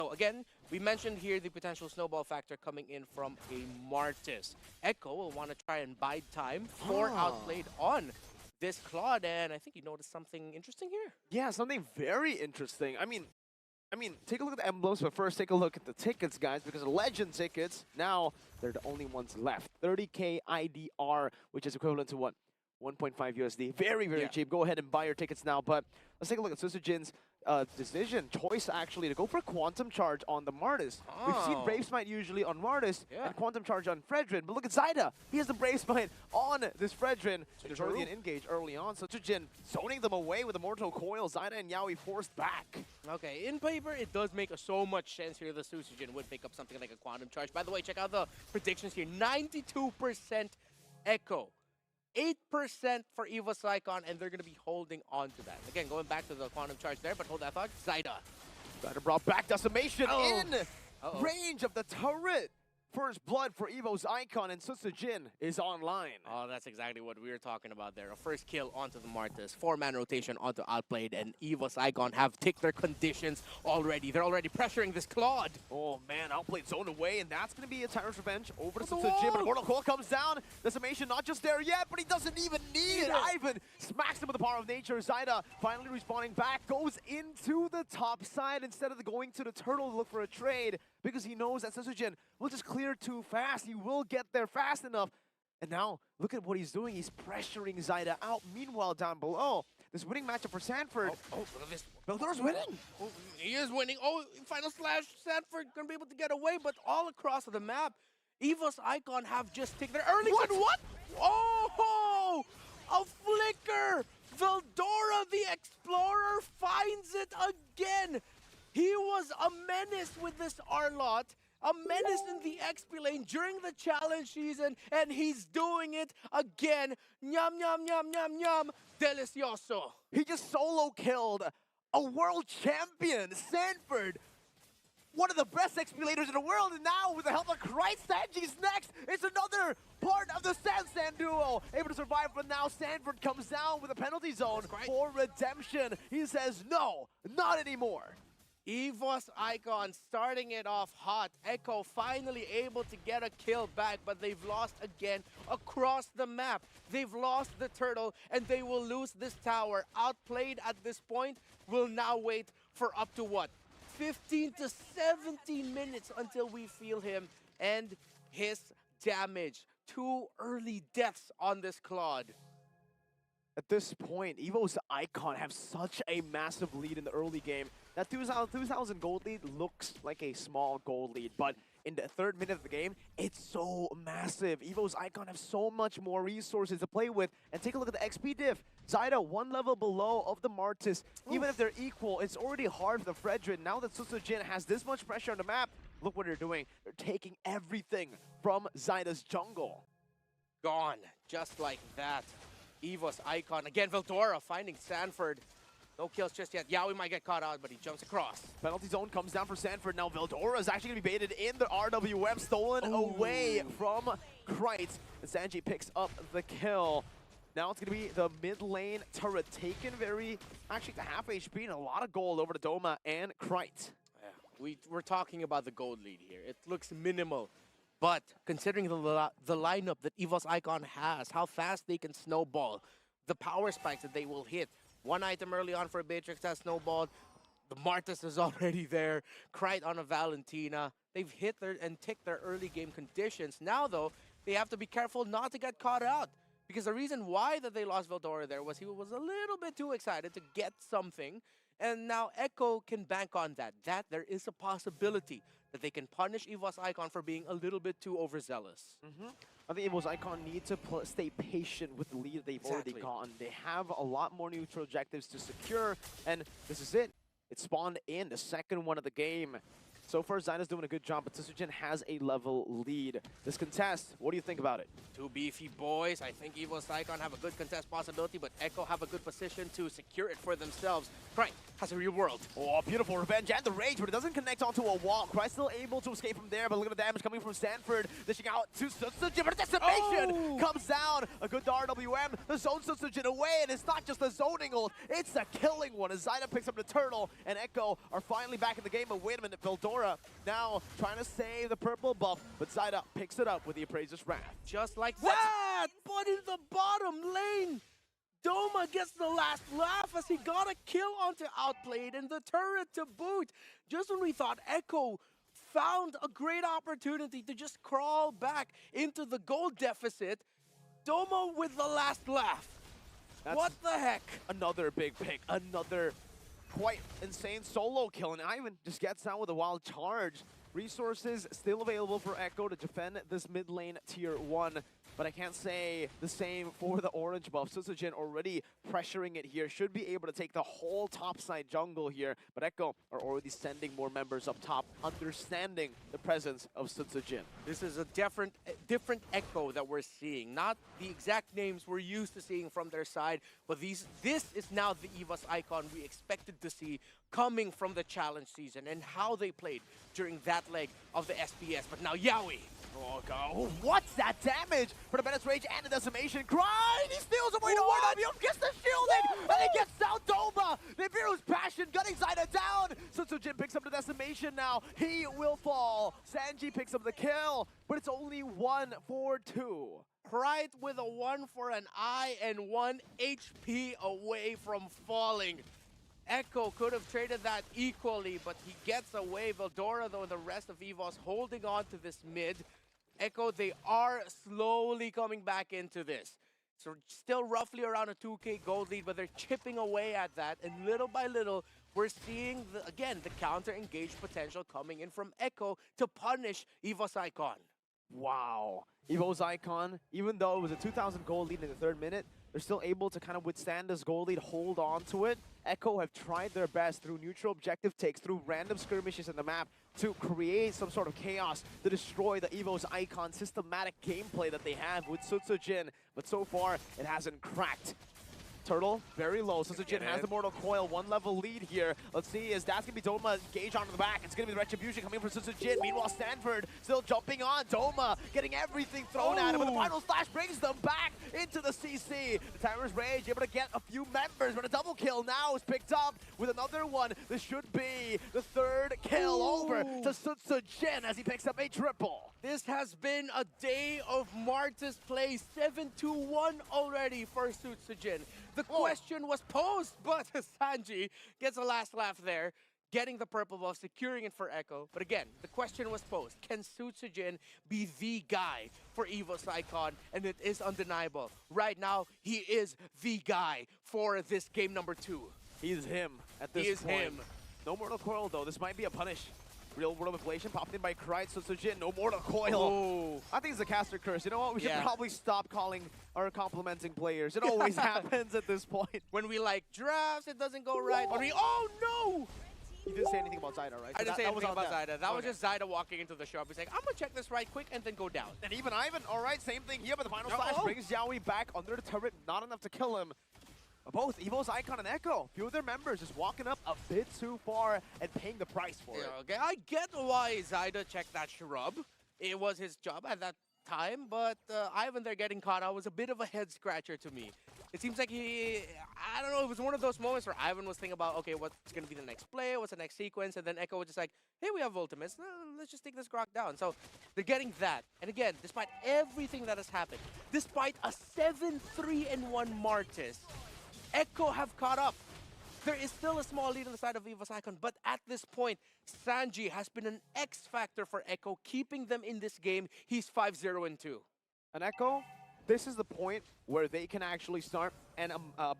So again, we mentioned here the potential snowball factor coming in from a Martis. Echo will want to try and bide time for outplayed on this Claude, and I think you noticed something interesting here. Yeah, something very interesting. I mean, take a look at the emblems, but first take a look at the tickets, guys, because legend tickets, now they're the only ones left. 30K IDR, which is equivalent to what? 1.5 USD. Very, very cheap. Go ahead and buy your tickets now. But let's take a look at Susujin's decision, choice actually, to go for Quantum Charge on the Martis. We've seen Brave Smite usually on Martis and Quantum Charge on Fredrin. But look at Zyda. He has the Brave Smite on this Fredrin. There's already an engage early on. So Susujin zoning them away with a Mortal Coil. Zyda and Yaoi forced back. Okay, in paper, it does make so much sense here that Susujin would pick up something like a Quantum Charge. By the way, check out the predictions here. 92% Echo. 8% for EVOS Icon, and they're going to be holding on to that. Again, going back to the Quantum Charge there, but hold that thought. Zyda. Zyda brought back Decimation in range of the turret. First blood for Evo's Icon, and Susujin is online. Oh, that's exactly what we were talking about there. A first kill onto the Martis, 4-man rotation onto Outplayed, and Evo's Icon have ticked their conditions already. They're already pressuring this Claude. Oh man, Outplayed zoned away, and that's going to be a Tyrant's Revenge over to Susujin. But Mortal Coil comes down. Decimation not just there yet, but he doesn't even need it. Ivan smacks him with the power of nature. Zyda finally respawning back, goes into the top side instead of going to the turtle to look for a trade, because he knows that Susujin will just clear too fast. He will get there fast enough. And now, look at what he's doing. He's pressuring Zyda out. Meanwhile, down below, this winning matchup for Sanford. Oh, look at this. Veldor's winning. Oh, he is winning. Oh, final slash. Sanford going to be able to get away, but all across the map, EVOS Icon have just taken their early... What? Oh, a flicker. Veldora, the Explorer, finds it again. He was a menace with this Arlot, a menace in the XP lane during the challenge season, and he's doing it again. Nyam, nyam, nyam, nyam, nyam. Delicioso. He just solo killed a world champion, Sanford. One of the best XP laners in the world, and now with the help of Christ, Sanji's next. It's another part of the San duo. Able to survive, but now Sanford comes down with a penalty zone for redemption. He says, no, not anymore. EVOS Icon starting it off hot. Echo finally able to get a kill back, but they've lost again across the map. They've lost the turtle, and they will lose this tower. Outplayed at this point, will now wait for up to what? 15 to 17 minutes until we feel him and his damage. 2 early deaths on this Claude. At this point, EVO's Icon have such a massive lead in the early game. That 2,000 gold lead looks like a small gold lead, but in the 3rd minute of the game, it's so massive. EVO's Icon have so much more resources to play with. And take a look at the XP diff. Zyda 1 level below of the Martis. Even if they're equal, it's already hard for the Fredrin. Now that Susujin has this much pressure on the map, look what they're doing. They're taking everything from Zyda's jungle. Gone, just like that. EVOS Icon, again Veldora finding Sanford. No kills just yet. Yaoi might get caught out, but he jumps across. Penalty zone comes down for Sanford. Now Veldora is actually going to be baited in the RWM, stolen away from Krite. And Sanji picks up the kill. Now it's going to be the mid lane turret taken actually to half HP and a lot of gold over to Doma and Krite. Yeah, we're talking about the gold lead here. It looks minimal. But considering the lineup that EVOS Icon has, how fast they can snowball, the power spikes that they will hit. 1 item early on for Beatrix has snowballed. The Martis is already there. Krite on a Valentina. They've hit and ticked their early game conditions. Now, though, they have to be careful not to get caught out. Because the reason why that they lost Veldora there was he was a little bit too excited to get something. And now Echo can bank on that. There is a possibility that they can punish EVOS Icon for being a little bit too overzealous. I think EVOS Icon need to stay patient with the lead they've already gotten. They have a lot more neutral objectives to secure, and this is it. It spawned in the 2nd one of the game. So far, Zyda's doing a good job, but Tsujin has a level lead. This contest, what do you think about it? Two beefy boys. I think EVOS Icon have a good contest possibility, but Echo have a good position to secure it for themselves. Cry has a real world. Oh, beautiful revenge and the rage, but it doesn't connect onto a wall. Cry still able to escape from there, but look at the damage coming from Stanford. Dishing out to Tsujin, but decimation comes down. A good RWM. The zone Tsujin away, and it's not just the zoning ult, it's a killing one as Zyda picks up the turtle, and Echo are finally back in the game. But wait a minute, Veldora now trying to save the purple buff, but Zyda picks it up with the Appraiser's Wrath. Just like that, but in the bottom lane, Doma gets the last laugh as he got a kill onto Outplayed and the turret to boot. Just when we thought Echo found a great opportunity to just crawl back into the gold deficit, Doma with the last laugh. What the heck? Another big pick, another quite insane solo kill, and Ivan just gets down with a wild charge. Resources still available for Echo to defend this mid lane tier 1, but I can't say the same for the orange buff. Tsujin already pressuring it here, should be able to take the whole top side jungle here, but Echo are already sending more members up top, understanding the presence of Tsujin. This is a different Echo that we're seeing. Not the exact names we're used to seeing from their side, but this is now the EVOS Icon we expected to see coming from the challenge season and how they played during that leg of the SBS. But now Yaoi. Oh god, what's that damage for the Bennett's Rage and the decimation? Cry! He steals away to Ward, gets the shielding, and he gets down Doma! Nibiru's passion gunning Zyda down! Tsujin picks up the decimation now, he will fall. Sanji picks up the kill, but it's only 1 for 2. Pride with a 1 for an eye and 1 HP away from falling. Echo could have traded that equally, but he gets away. Veldora, though, and the rest of EVOS holding on to this mid. Echo, they are slowly coming back into this. So still roughly around a 2K gold lead, but they're chipping away at that. And little by little, we're seeing, again, the counter-engage potential coming in from Echo to punish EVOS Icon. Wow. EVOS Icon, even though it was a 2,000 gold lead in the 3rd minute, they're still able to kind of withstand this goal lead, hold on to it. Echo have tried their best through neutral objective takes, through random skirmishes in the map to create some sort of chaos to destroy the EVOS Icon systematic gameplay that they have with Tsujin. But so far, it hasn't cracked. Turtle, very low. Tsujin has the Mortal Coil, 1 level lead here. Let's see, is that's going to be Doma engaged onto the back. It's going to be the Retribution coming from Tsujin. Meanwhile, Stanford still jumping on. Doma getting everything thrown at him, but the final slash brings them back into the CC. The Timer's Rage able to get a few members, but a double kill now is picked up with another one. This should be the 3rd kill over to Tsujin as he picks up a triple. This has been a day of Martis play, 7-1 already for Tsujin. The question was posed, but Sanji gets a last laugh there, getting the purple buff, securing it for Echo. But again, the question was posed, can Tsujin be the guy for EVOS Icon? And it is undeniable. Right now, he is the guy for this game number 2. He's him at this point. He is him. No Mortal Coil though, this might be a punish. Real world inflation popped in by Krite, so Tsujin, no Mortal Coil. Oh. I think it's a caster curse. You know what? We should probably stop calling or complimenting players. It always happens at this point. When we like drafts, it doesn't go right. When we, oh no! You didn't say anything about Zyda, right? I didn't say anything about Zyda. That was just Zyda walking into the shop. He's like, I'm gonna check this right quick and then go down. And even Ivan, all right, same thing here, but the final slash brings Yaoi back under the turret. Not enough to kill him. Both EVOS Icon and Echo, few of their members just walking up a bit too far and paying the price for it. Okay, I get why Zyda checked that shrub. It was his job at that time, but Ivan there getting caught out was a bit of a head scratcher to me. It seems like I don't know, it was one of those moments where Ivan was thinking about, okay, what's going to be the next play, what's the next sequence, and then Echo was just like, hey, we have ultimates, let's just take this Grok down. So they're getting that. And again, despite everything that has happened, despite a 7-3-1 Martis, Echo have caught up. There is still a small lead on the side of EVOS Icon, but at this point, Sanji has been an X factor for Echo, keeping them in this game. He's 5-0-2. And Echo, this is the point where they can actually start and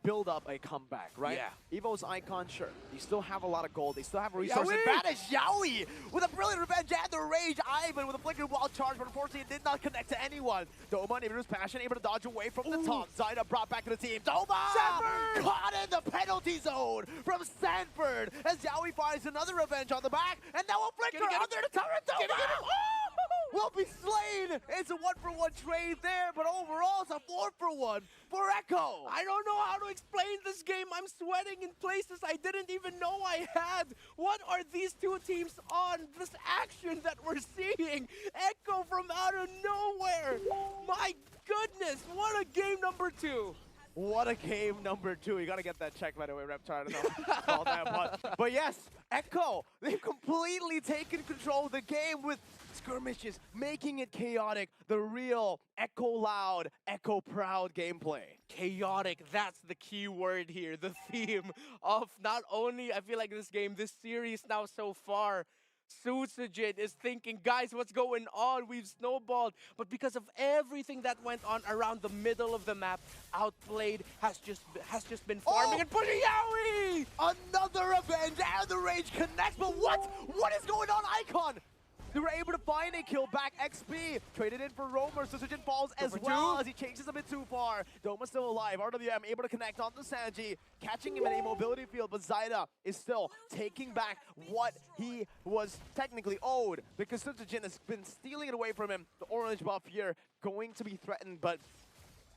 build up a comeback, right? Yeah. EVOS Icon, sure. You still have a lot of gold. They still have a resource Yaoi! advantage. Yaoi with a brilliant revenge and the rage. Ivan with a flickering wild charge, but unfortunately it did not connect to anyone. Doma, able to use passion, able to dodge away from the top. Zaida brought back to the team. Doma! Sanford! Caught in the penalty zone from Sanford as Yaoi finds another revenge on the back. And now a flicker Get it. under the turret. Doma! Get it. Oh! Will be slain. It's a 1-for-1 trade there, but overall it's a 4-for-1 for Echo. I don't know how to explain this game. I'm sweating in places I didn't even know I had. What are these two teams on? This action that we're seeing. Echo from out of nowhere. My goodness, what a game number 2. What a game number 2. You gotta get that check, by the way, Reptar. I don't know about that, but yes, Echo, they've completely taken control of the game with skirmishes, making it chaotic. The real Echo loud, Echo proud gameplay. Chaotic, that's the key word here. The theme of not only, I feel like this game, this series now so far, Susujin is thinking, guys, what's going on? We've snowballed. But because of everything that went on around the middle of the map, Outplayed has just been farming and pushing Yaoi! Another revenge and the rage connects, but what is going on, Icon? They were able to find a kill back. XP traded in for Roamer. Susujin falls as well as he chases a bit too far. Doma still alive. RWM able to connect on to Sanji, catching him in a mobility field, but Zaida is still taking back what he was technically owed because Susujin has been stealing it away from him. The orange buff here going to be threatened, but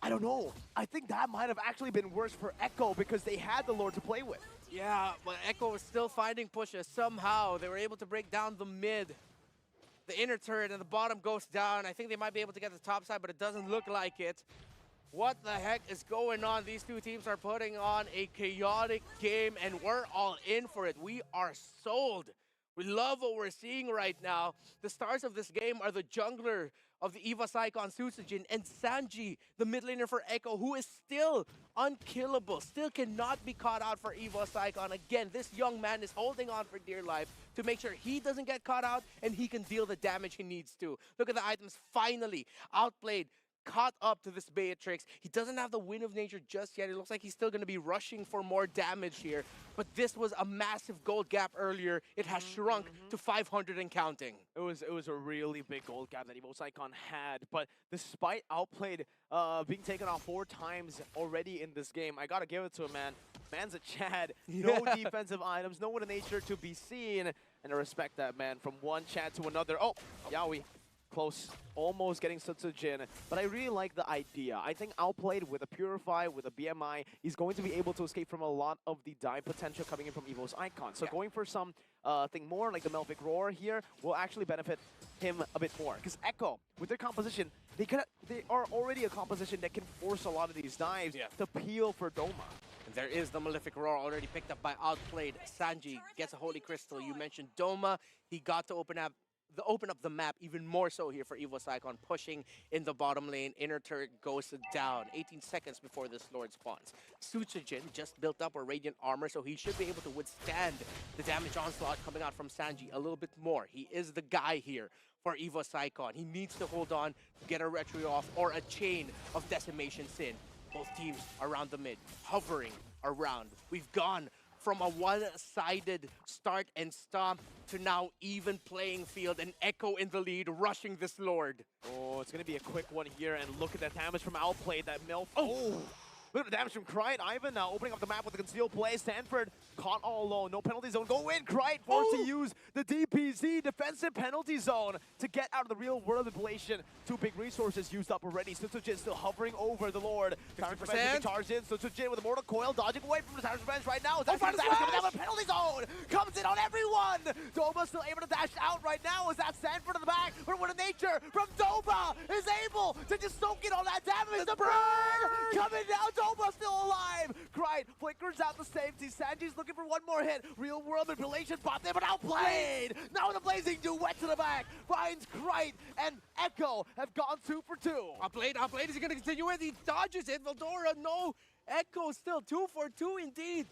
I don't know. I think that might have actually been worse for Echo because they had the Lord to play with. Yeah, but Echo was still finding pushes. Somehow they were able to break down the mid. The inner turret and the bottom goes down. I think they might be able to get the top side, but it doesn't look like it. What the heck is going on? These two teams are putting on a chaotic game, and we're all in for it. We are sold. We love what we're seeing right now. The stars of this game are the jungler of the EVOS icon Susujin and Sanji, the mid laner for Echo, who is still unkillable, still cannot be caught out for EVOS icon. Again, this young man is holding on for dear life to make sure he doesn't get caught out and he can deal the damage he needs to. Look at the items, finally Outplayed, caught up to this Beatrix. He doesn't have the Wind of Nature just yet. It looks like he's still going to be rushing for more damage here. But this was a massive gold gap earlier. It has shrunk to 500 and counting. It was a really big gold gap that EVOS Icon had. But despite Outplayed being taken off 4 times already in this game, I gotta give it to him, man. Man's a Chad. No defensive items, no Wind of Nature to be seen. And I respect that, man. From one Chad to another. Oh, Yaoi. Close, almost getting Susujin, but I really like the idea. I think Outplayed with a Purify, with a BMI, he's going to be able to escape from a lot of the dive potential coming in from EVOS Icon. So going for some thing more like the Melvic Roar here will actually benefit him a bit more. Because Echo, with their composition, they are already a composition that can force a lot of these dives to peel for Doma. There is the Malefic Roar already picked up by Outplayed. Sanji gets a Holy Crystal. You mentioned Doma. He got to open up the map even more so here for EVOS Icon, pushing in the bottom lane. Inner turret goes down 18 seconds before this Lord spawns. Susujin just built up a Radiant Armor, so he should be able to withstand the damage onslaught coming out from Sanji a little bit more. He is the guy here for EVOS Icon. He needs to hold on to get a retry off or a chain of decimation sin. Both teams around the mid, hovering around. We've gone from a one-sided start and stop to now even playing field, and Echo in the lead, rushing this Lord. Oh, it's gonna be a quick one here, and look at that damage from Outplayed, that MILF. Oh! Look at the damage from Krite. Ivan now opening up the map with a concealed play. Stanford caught all alone. No penalty zone. Go in. Krite forced to use the DPZ, defensive penalty zone, to get out of the real world manipulation. 2 big resources used up already. Susujin still hovering over the Lord. Tyrant's Revenge charged in. Susujin with a mortal coil, dodging away from the Tyrant's Revenge right now. That's coming down with penalty zone. Comes in on everyone. Doma still able to dash out right now. Is that Stanford in the back? But Wind of Nature from Doma is able to just soak in all that damage. The burn coming down. Doma still alive. Krite flickers out the safety. Sanji's looking for one more hit. Real world manipulation bot there, but Outplayed. Now the blazing duet to the back finds Krite, and Echo have gone 2 for 2. Outplayed, is he going to continue with? He dodges it. Veldora, no. Echo still 2 for 2 indeed.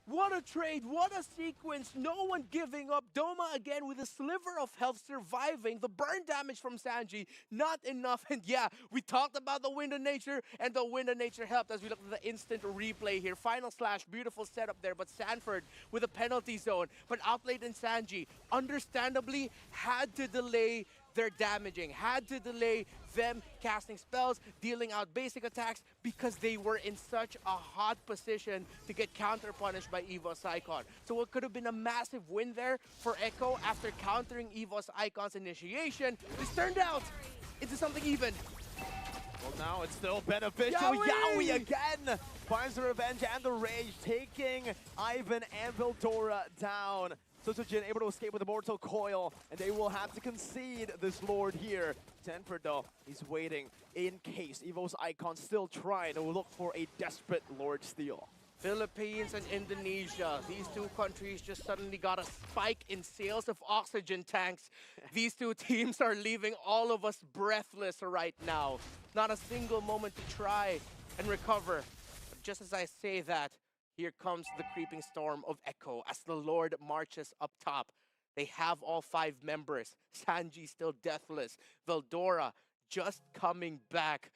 What a trade, what a sequence, no one giving up. Doma again with a sliver of health surviving. The burn damage from Sanji, not enough. And yeah, we talked about the Wind of Nature, and the Wind of Nature helped as we look at the instant replay here. Final slash, beautiful setup there, but Sanford with a penalty zone. But outplayed in Sanji, understandably, had to delay their damaging, had to delay them casting spells, dealing out basic attacks because they were in such a hot position to get counter-punished by EVOS Icon. So what could have been a massive win there for Echo after countering EVOS Icon's initiation, this turned out into something even. Well, now it's still beneficial. Yaoi again finds the revenge and the rage, taking Ivan and Vildora down. Sojin able to escape with a mortal coil, and they will have to concede this Lord here. Sanford, though, he's waiting in case EVOS Icon still trying to look for a desperate Lord steal. Philippines and Indonesia, these two countries just suddenly got a spike in sales of oxygen tanks. These two teams are leaving all of us breathless right now. Not a single moment to try and recover. But just as I say that, here comes the creeping storm of Echo as the Lord marches up top. They have all 5 members. Sanji still deathless. Veldora just coming back.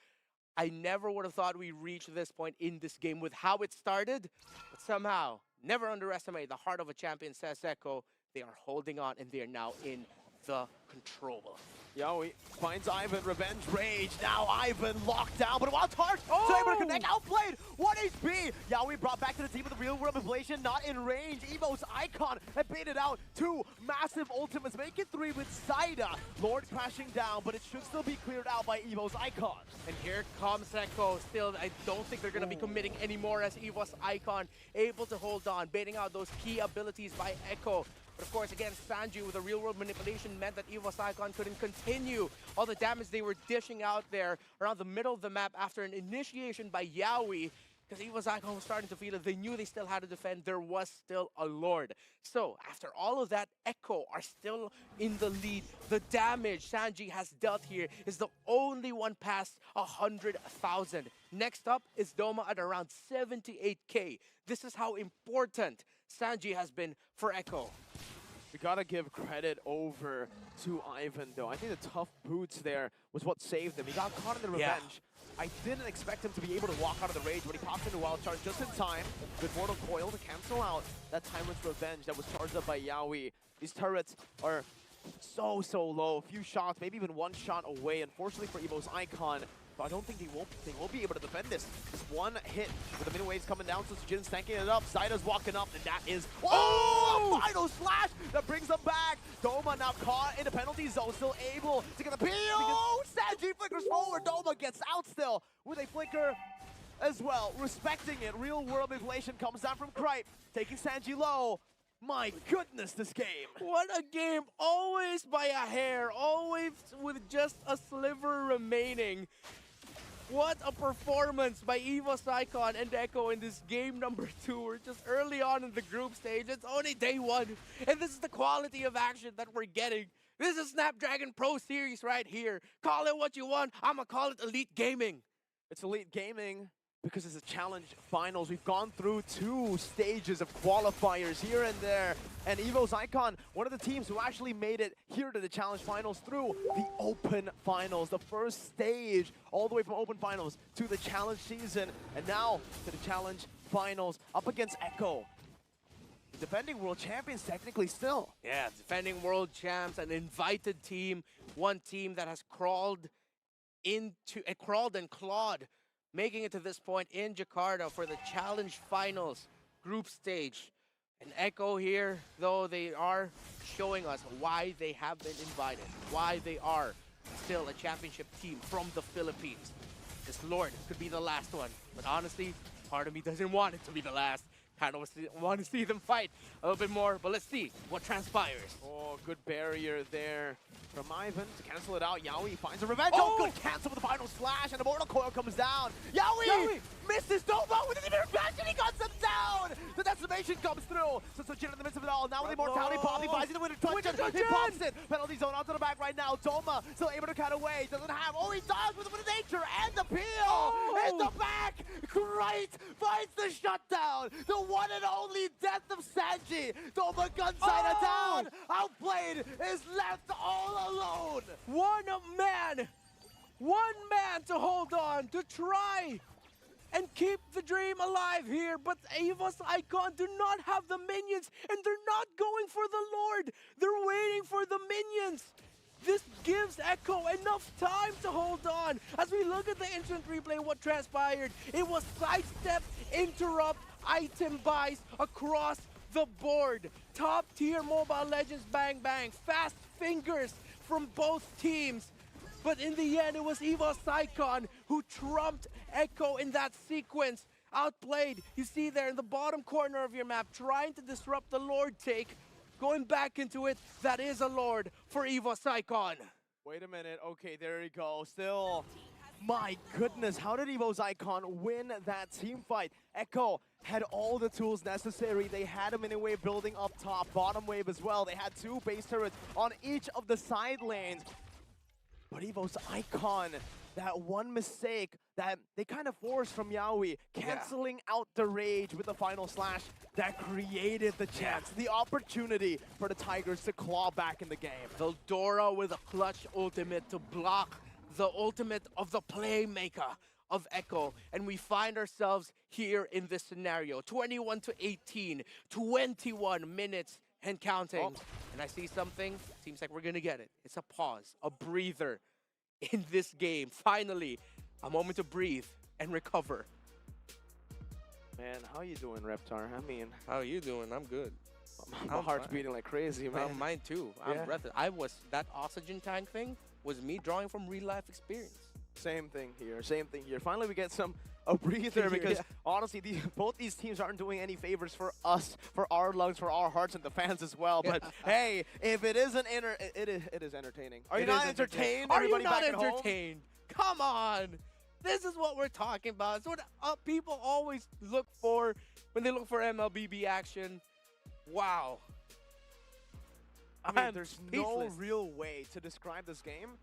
I never would have thought we reached this point in this game with how it started. But somehow, never underestimate the heart of a champion, says Echo. They are holding on and they are now in the control. Yaoi finds Ivan, revenge rage. Now Ivan locked down, but a wild charge. So able to connect, outplayed. 1 HP. Yaoi brought back to the team with the real world manipulation, not in range. EVOS Icon had baited out 2 massive ultimates, make it 3 with Saida. Lord crashing down, but it should still be cleared out by EVOS Icon. And here comes Echo. Still, I don't think they're going to be committing anymore as EVOS Icon able to hold on, baiting out those key abilities by Echo. But of course, again, Sanji with the real-world manipulation meant that EVOS Icon couldn't continue all the damage they were dishing out there around the middle of the map after an initiation by Yaoi. Because EVOS Icon was starting to feel it. They knew they still had to defend. There was still a Lord. So, after all of that, Echo are still in the lead. The damage Sanji has dealt here is the only one past 100,000. Next up is Doma at around 78k. This is how important Sanji has been for Echo. We gotta give credit over to Ivan, though. I think the tough boots there was what saved him. He got caught in the revenge. I didn't expect him to be able to walk out of the rage, but he popped into Wild Charge just in time with Mortal Coil to cancel out that Tyrant's Revenge that was charged up by Yaoi. These turrets are so low. A few shots, maybe even 1 shot away. Unfortunately for EVOS Icon, but I don't think they won't be able to defend this. Just 1 hit with the mini waves coming down, so Jin's tanking it up. Zaida's walking up, and that is a final slash that brings them back. Doma now caught in the penalty zone, still able to get the PO. Sanji flickers forward. Doma gets out still with a flicker as well, respecting it. Real world manipulation comes down from Kripe, taking Sanji low. My goodness, this game. What a game. Always by a hair. Always with just a sliver remaining. What a performance by EVOS Icon and Echo in this game number 2. We're just early on in the group stage. It's only day 1. And this is the quality of action that we're getting. This is Snapdragon Pro Series right here. Call it what you want. I'ma call it Elite Gaming. It's Elite Gaming because it's a challenge finals. We've gone through 2 stages of qualifiers here and there. And EVOS Icon, one of the teams who actually made it here to the challenge finals through the open finals. The first stage, all the way from open finals to the challenge season. And now to the challenge finals up against Echo. The defending world champions technically still. Yeah, defending world champs, an invited team. One team that has crawled and clawed, making it to this point in Jakarta for the challenge finals group stage. And Echo here, though, they are showing us why they have been invited, why they are still a championship team from the Philippines. This Lord could be the last one, but honestly, part of me doesn't want it to be the last. Kind of want to see them fight a little bit more, but let's see what transpires. Oh, good barrier there from Ivan to cancel it out. Yaoi finds a revenge. Oh, good cancel with the final slash, and the Mortal Coil comes down. Yaoi misses Doma with an even revenge, and he got some down! The decimation comes through. So Sojin in the midst of it all. Now with the immortality pop, he buys the winner Winter touch. He Truncheon! pops it. Penalty zone onto the back right now. Doma still able to cut away. Doesn't have. Oh, he does with the nature and the peel. Oh! In the back. Great. Finds the shutdown. The one and only death of Sanji. Doma gunsighter down. Outplayed is left all alone. One man to hold on, to try and keep the dream alive here, but EVOS Icon do not have the minions, and they're not going for the Lord. They're waiting for the minions. This gives Echo enough time to hold on. As we look at the instant replay, what transpired, it was sidestep, interrupt, item buys across the board. Top tier Mobile Legends bang bang, fast fingers from both teams. But in the end, it was EVOS Icon who trumped Echo in that sequence. Outplayed, you see there in the bottom corner of your map, trying to disrupt the Lord take. Going back into it, that is a Lord for EVOS Icon. Wait a minute. Okay, there you go. Still, my goodness, how did EVOS Icon win that team fight? Echo had all the tools necessary. They had a mini wave building up top, bottom wave as well. They had 2 base turrets on each of the side lanes. But EVOS Icon, that one mistake that they kind of forced from Yaoi, canceling out the rage with the final slash, that created the chance, the opportunity for the Tigers to claw back in the game. Veldora with a clutch ultimate to block the ultimate of the playmaker of Echo, and we find ourselves here in this scenario. 21-18, 21 minutes and counting. Oh. And I see something, seems like we're gonna get it. It's a pause, a breather in this game. Finally, a moment to breathe and recover. Man, how you doing, Reptar? I mean, How are you doing? I'm good. my I'm heart's fine. beating like crazy, man. Mine too. I'm Yeah. breathless. That oxygen tank thing was me drawing from real life experience. Same thing here, same thing here. Finally, we get a breather because Yeah. honestly, both these teams aren't doing any favors for us, for our lungs, for our hearts, and the fans as well. But hey, if it isn't it is entertaining. Are you It not is entertained? Are you Everybody not back at home? entertained? Come on. This is what we're talking about. It's what people always look for when they look for MLBB action. Wow. I mean, I'm there's speechless. no real way to describe this game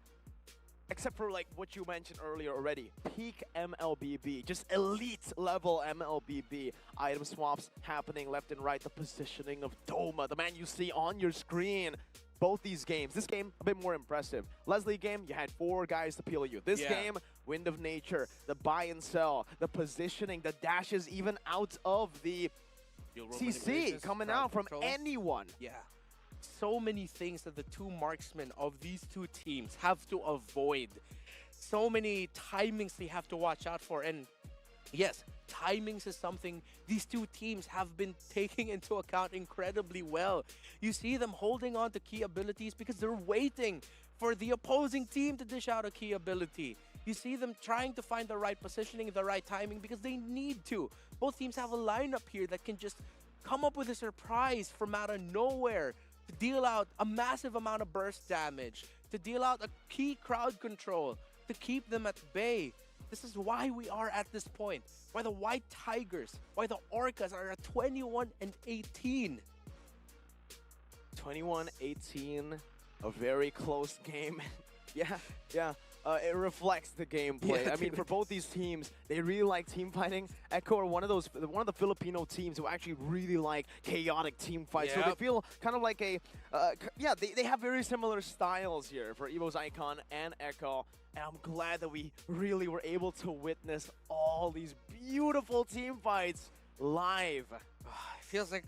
except for like what you mentioned earlier already. Peak MLBB, just elite level MLBB. Item swaps happening left and right. The positioning of Doma, the man you see on your screen. Both these games. This game, a bit more impressive. Leslie game, you had 4 guys to peel you. This game, Wind of Nature, the buy and sell, the positioning, the dashes even out of the CC coming out from anyone. Yeah. So many things that the 2 marksmen of these 2 teams have to avoid. So many timings they have to watch out for. And yes, timings is something these 2 teams have been taking into account incredibly well. You see them holding on to key abilities because they're waiting for the opposing team to dish out a key ability. You see them trying to find the right positioning, the right timing because they need to. Both teams have a lineup here that can just come up with a surprise from out of nowhere to deal out a massive amount of burst damage, to deal out a key crowd control, to keep them at bay. This is why we are at this point. Why the White Tigers, why the Orcas are at 21-18. 21-18, a very close game. yeah. It reflects the gameplay. Yeah, I mean, for both these teams, they really like team fighting. Echo are one of the Filipino teams who actually really like chaotic team fights. So they feel kind of like a, they have very similar styles here for EVOS Icon and Echo. And I'm glad that we really were able to witness all these beautiful team fights live. It feels like,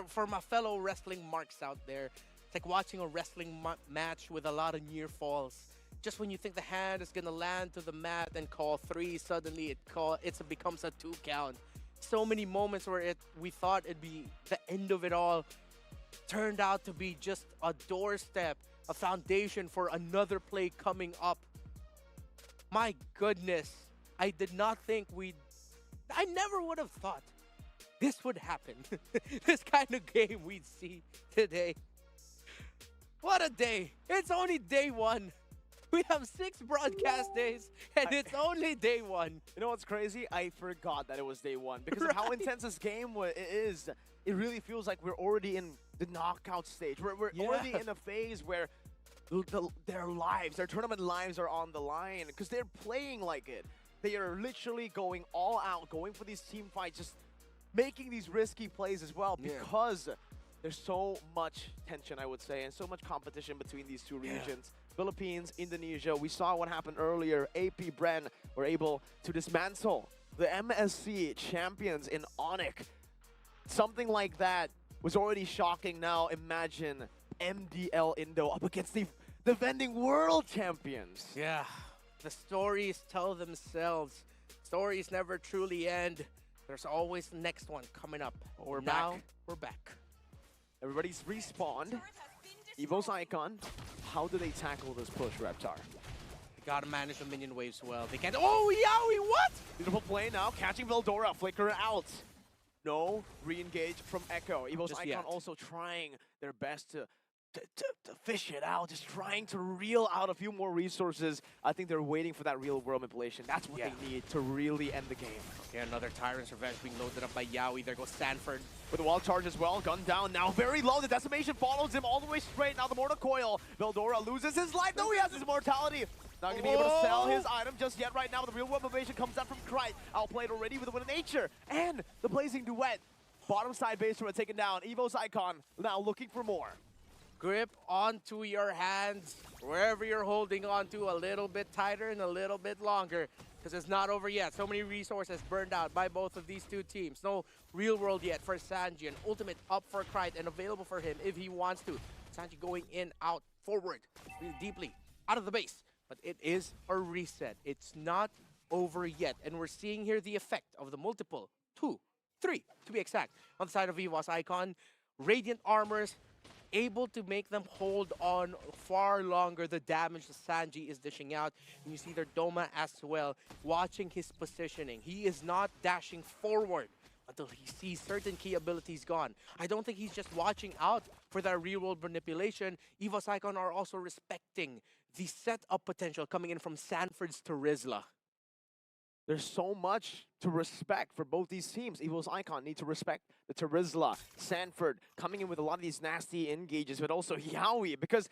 for my fellow wrestling marks out there, it's like watching a wrestling match with a lot of near falls. Just when you think the hand is gonna land to the mat and call 3, suddenly it becomes a 2 count. So many moments where we thought it'd be the end of it all, turned out to be just a doorstep, a foundation for another play coming up. My goodness, I did not think I never would have thought this would happen. This kind of game we'd see today. What a day. It's only day 1. We have 6 broadcast days, and it's only day 1. You know what's crazy? I forgot that it was day 1 because of how intense this game is. It really feels like we're already in the knockout stage. We're already in a phase where their lives, their tournament lives are on the line because they're playing like it. They are literally going all out, going for these team fights, just making these risky plays as well because there's so much tension, I would say, and so much competition between these two regions. Philippines, Indonesia, we saw what happened earlier. AP Bren were able to dismantle the MSC champions in Onyx. Something like that was already shocking. Now imagine MDL Indo up against the defending world champions. Yeah, the stories tell themselves. Stories never truly end. There's always the next one coming up. We're back. We're back. Everybody's respawned. EVOS Icon, how do they tackle this push, Reptar? They gotta manage the minion waves well. They can't. Oh, Yowie, what? Beautiful play now, catching Veldora, flicker out. No re-engage from Echo. EVOS Icon also trying their best to fish it out, just trying to reel out a few more resources. I think they're waiting for that real-world manipulation. That's what they need to really end the game. Okay, another Tyrant's Revenge being loaded up by Yowie. There goes Stanford. With the wall charge as well, gun down now, very low. The decimation follows him all the way straight. Now the Mortal Coil. Veldora loses his life. No, he has his immortality. Not gonna be able to sell his item just yet right now. The real-world motivation comes out from Krite. Outplayed already with the Wind of Nature. And the Blazing Duet. Bottom side base from taken down. EVOS Icon now looking for more. Grip onto your hands, wherever you're holding on to, a little bit tighter and a little bit longer, because it's not over yet. So many resources burned out by both of these two teams. No real world yet for Sanji, and ultimate up for Krite and available for him if he wants to. Sanji going in, out, forward, really deeply, out of the base. But it is a reset. It's not over yet. And we're seeing here the effect of the multiple, 2, 3 to be exact, on the side of EVOS Icon. Radiant armors, able to make them hold on far longer the damage that Sanji is dishing out. And you see their Doma as well, watching his positioning. He is not dashing forward until he sees certain key abilities gone. I don't think he's just watching out for that real-world manipulation. EVOS Icon are also respecting the setup potential coming in from Sanford's Terizla. There's so much to respect for both these teams. EVOS Icon need to respect the Terizla, Sanford coming in with a lot of these nasty engages, but also Yowie, because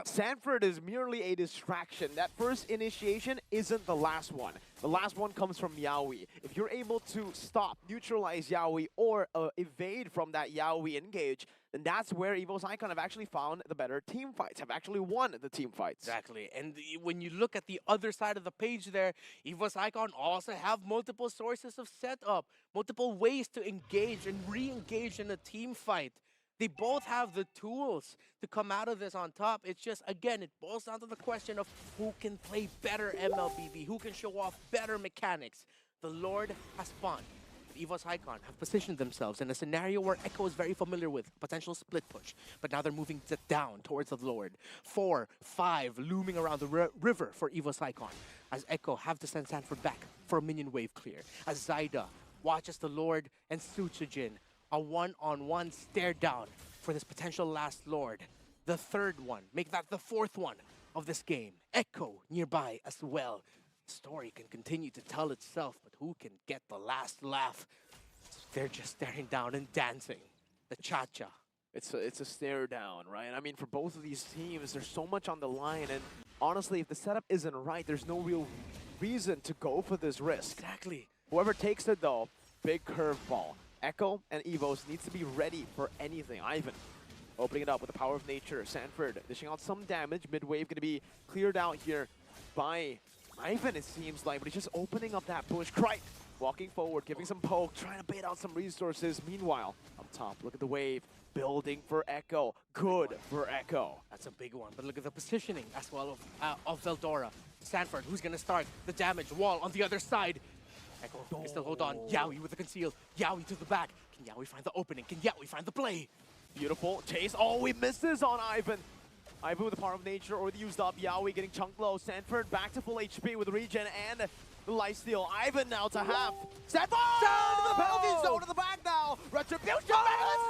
Sanford is merely a distraction. That first initiation isn't the last one. The last one comes from Yowie. If you're able to stop, neutralize Yowie, or evade from that Yowie engage, then that's where EVOS Icon have actually found the better team fights, have actually won the team fights. Exactly. And when you look at the other side of the page there, EVOS Icon also have multiple sources of setup, multiple ways to engage and re-engage in a team fight. They both have the tools to come out of this on top. It's just, again, it boils down to the question of who can play better MLBB, who can show off better mechanics. The Lord has spawned. EVOS Icon have positioned themselves in a scenario where Echo is very familiar with, potential split push. But now they're moving down towards the Lord. 4, 5 looming around the river for EVOS Icon, as Echo have to send Sanford back for a minion wave clear. As Zyda watches the Lord and Suchijin, a one-on-one stare down for this potential last Lord. The third one, make that the fourth one of this game. Echo nearby as well. Story can continue to tell itself, but who can get the last laugh? They're just staring down and dancing. The cha-cha. It's a stare down, right? I mean, for both of these teams, there's so much on the line, and honestly, if the setup isn't right, there's no real reason to go for this risk. Exactly. Whoever takes it, though, big curveball. Echo and EVOS needs to be ready for anything. Ivan opening it up with the power of nature. Sanford dishing out some damage. Mid-wave going to be cleared out here by Ivan, it seems like, but he's just opening up that push. Krite walking forward, giving some poke, trying to bait out some resources. Meanwhile, up top, look at the wave. Building for Echo. Good for Echo. That's a big one, but look at the positioning as well of Veldora. Sanford, who's going to start the damage wall on the other side. Echo can still hold on. Yowie with the conceal. Yowie to the back. Can Yowie find the opening? Can Yowie find the play? Beautiful chase. Oh, he misses on Ivan. Ivan with the power of nature or the used up. Yowie getting chunked low. Sanford back to full HP with regen and the lifesteal. Ivan now to half. Sanford down to the penalty zone to the back now. Retribution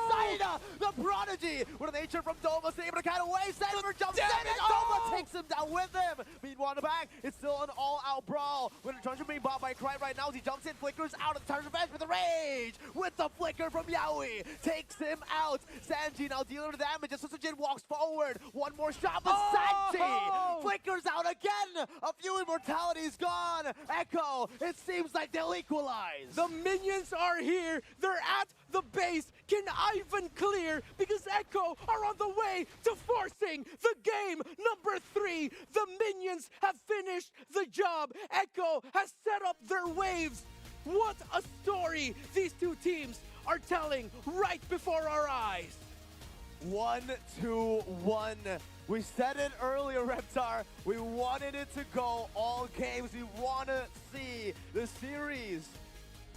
Zyda, the prodigy with a nature from Doma, able to cut away. Sanford jumps in and Doma takes him down with him. Meanwhile, on the back. It's still an all-out brawl. With the Truncheon being bought by Cry right now as he jumps in, flickers out of the Truncheon bench with the rage. With the flicker from Yaoi. Takes him out. Sanji now dealing the damage as Susujin walks forward. One more shot, but Sanji flickers out again. A few immortalities gone. Echo, it seems like they'll equalize. The minions are here. They're at the base. Can Ivan clear? Because Echo are on the way to forcing the game number 3. The minions have finished the job. Echo has set up their waves. What a story these two teams are telling right before our eyes. 1-2-1. We said it earlier, Reptar. We wanted it to go all games. We want to see the series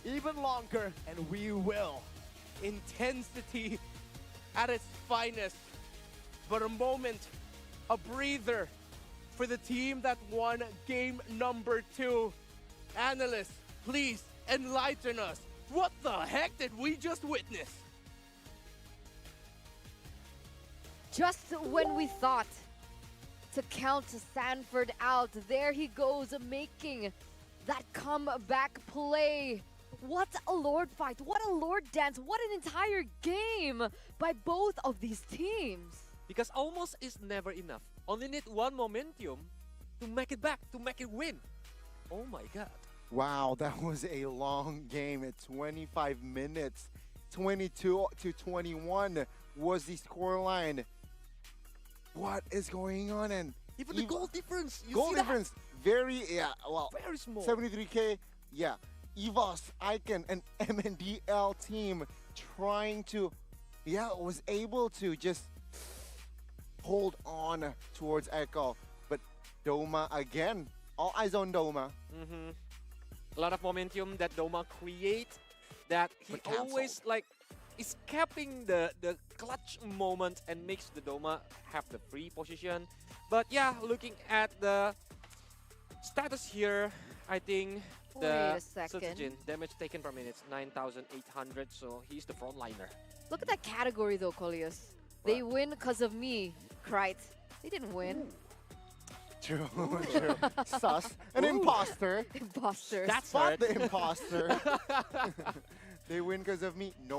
even longer, and we will. Intensity at its finest. But a moment, a breather for the team that won game number 2. Analysts, please enlighten us. What the heck did we just witness? Just when we thought to count Sanford out, there he goes making that comeback play. What a Lord fight, what a Lord dance, what an entire game by both of these teams. Because almost is never enough. Only need one momentum to make it back, to make it win. Oh my god. Wow, that was a long game. At 25 minutes, 22-21 was the scoreline. What is going on? And Even the goal difference, you goal see difference, very, yeah, well, that? Very small. 73K, yeah. EVOS, Icon, and MNDL team trying to, was able to just hold on towards Echo. But Doma again, all eyes on Doma. A lot of momentum that Doma create, that he But canceled. always like escaping the clutch moment and makes the Doma have the free position. But yeah, looking at the status here, I think Wait the a second. Setsujin damage taken per minute 9,800, so he's the frontliner. Look at that category though, Coleus. They win because of me, Krite. They didn't win. True, true. Sus, an imposter. Imposters. That's Spot hurt. the imposter. They win because of me. No